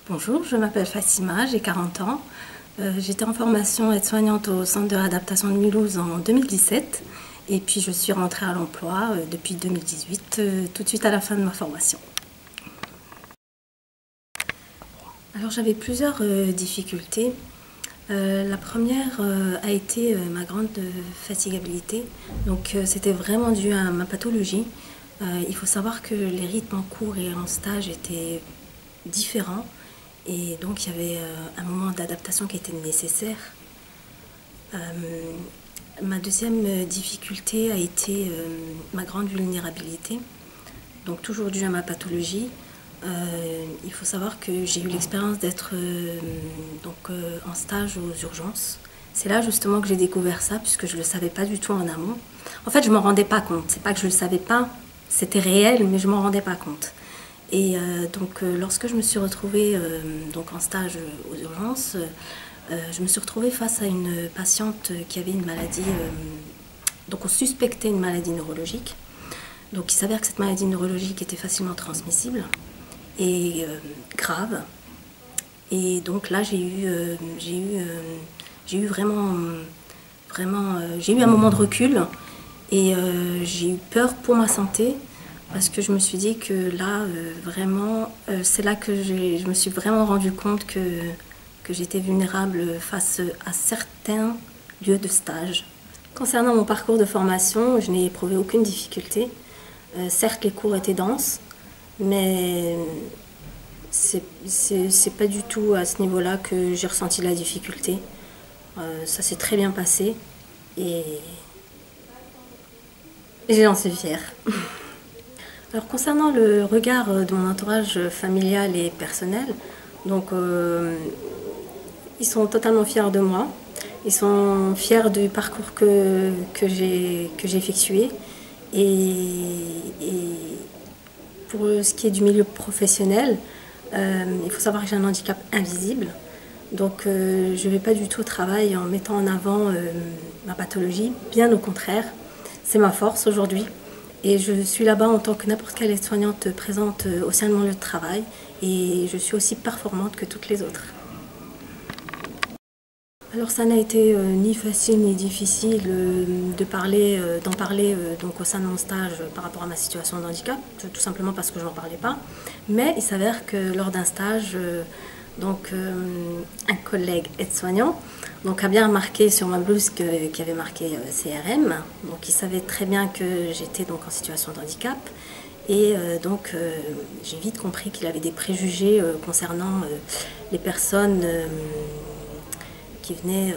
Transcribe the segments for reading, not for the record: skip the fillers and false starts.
Bonjour, je m'appelle Fatima, j'ai 40 ans. J'étais en formation aide-soignante au centre de réadaptation de Mulhouse en 2017 et puis je suis rentrée à l'emploi depuis 2018, tout de suite à la fin de ma formation. Alors j'avais plusieurs difficultés. La première a été ma grande fatigabilité. Donc c'était vraiment dû à ma pathologie. Il faut savoir que les rythmes en cours et en stage étaient différents. Et donc il y avait un moment d'adaptation qui était nécessaire. Ma deuxième difficulté a été ma grande vulnérabilité, donc toujours due à ma pathologie. Il faut savoir que j'ai eu l'expérience d'être en stage aux urgences. C'est là justement que j'ai découvert ça, puisque je ne le savais pas du tout en amont. En fait, je ne m'en rendais pas compte. C'est pas que je ne le savais pas, c'était réel, mais je ne m'en rendais pas compte. Et lorsque je me suis retrouvée en stage aux urgences, je me suis retrouvée face à une patiente qui avait une maladie, donc on suspectait une maladie neurologique. Donc il s'avère que cette maladie neurologique était facilement transmissible et grave. Et donc là j'ai eu vraiment j'ai eu un moment de recul et j'ai eu peur pour ma santé. Parce que je me suis dit que là, c'est là que je me suis vraiment rendu compte que j'étais vulnérable face à certains lieux de stage. Concernant mon parcours de formation, je n'ai éprouvé aucune difficulté. Certes, les cours étaient denses, mais c'est pas du tout à ce niveau-là que j'ai ressenti la difficulté. Ça s'est très bien passé et j'en suis fière. Alors concernant le regard de mon entourage familial et personnel, donc ils sont totalement fiers de moi. Ils sont fiers du parcours que j'ai effectué. Et pour ce qui est du milieu professionnel, il faut savoir que j'ai un handicap invisible. Donc je ne vais pas du tout au travail en mettant en avant ma pathologie. Bien au contraire, c'est ma force aujourd'hui. Et je suis là-bas en tant que n'importe quelle aide-soignante présente au sein de mon lieu de travail. Et je suis aussi performante que toutes les autres. Alors ça n'a été ni facile ni difficile d'en parler au sein de mon stage par rapport à ma situation de handicap, tout simplement parce que je n'en parlais pas. Mais il s'avère que lors d'un stage, un collègue aide-soignant a bien remarqué sur ma blouse qu'il y avait marqué CRM. Donc il savait très bien que j'étais en situation de handicap. Et j'ai vite compris qu'il avait des préjugés concernant les personnes qui venaient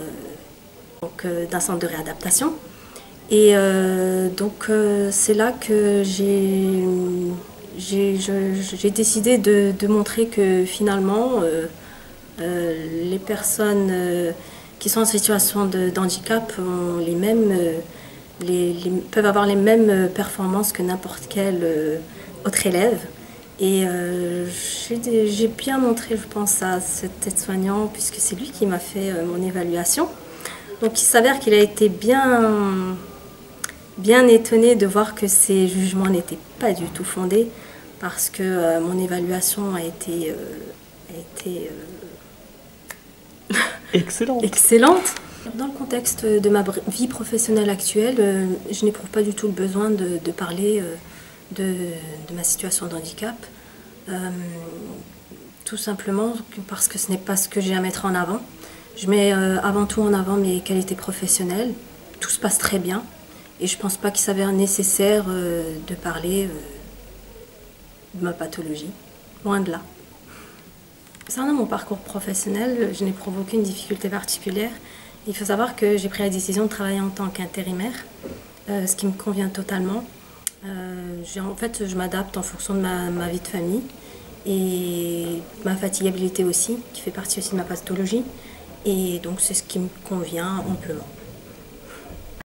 d'un centre de réadaptation. Et c'est là que j'ai décidé de montrer que finalement les personnes qui sont en situation d'handicap ont peuvent avoir les mêmes performances que n'importe quel autre élève. Et j'ai bien montré, je pense, à cet aide-soignant, puisque c'est lui qui m'a fait mon évaluation. Donc il s'avère qu'il a été bien étonné de voir que ces jugements n'étaient pas du tout fondés, parce que mon évaluation a été excellente. Dans le contexte de ma vie professionnelle actuelle, je n'éprouve pas du tout le besoin de parler de ma situation de handicap. Tout simplement parce que ce n'est pas ce que j'ai à mettre en avant. Je mets avant tout en avant mes qualités professionnelles. Tout se passe très bien et je ne pense pas qu'il s'avère nécessaire de parler de ma pathologie. Loin de là. Concernant mon parcours professionnel, je n'éprouve aucune difficulté particulière. Il faut savoir que j'ai pris la décision de travailler en tant qu'intérimaire, ce qui me convient totalement. En fait, je m'adapte en fonction de ma vie de famille et ma fatigabilité aussi, qui fait partie aussi de ma pathologie. Et donc, c'est ce qui me convient amplement.